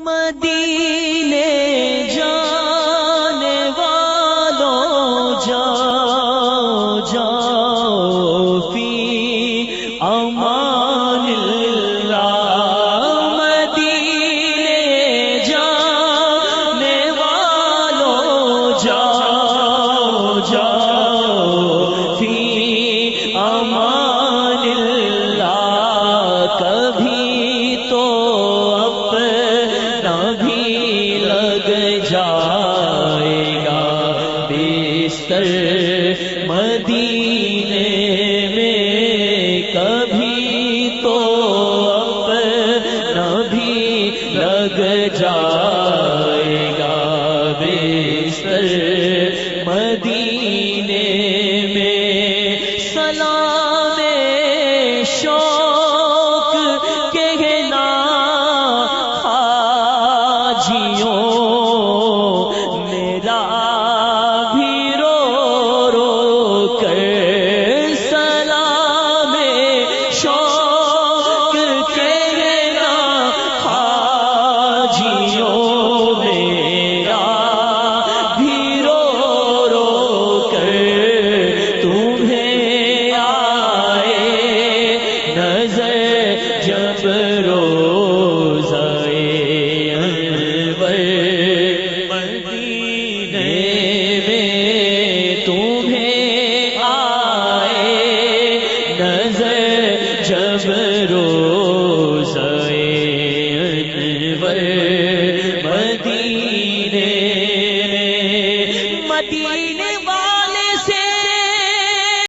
مدینے جانے والوں جاؤ جاؤ فی امان اللہ، مدینے جانے والوں جاؤ جاؤ فی امان اللہ، کبھی تو جائے گا بستر مدینے میں، کبھی تو اپنا بھی لگ جائے گا بستر مدینے میں۔ سلام شوق کہنا حاجیوں، جب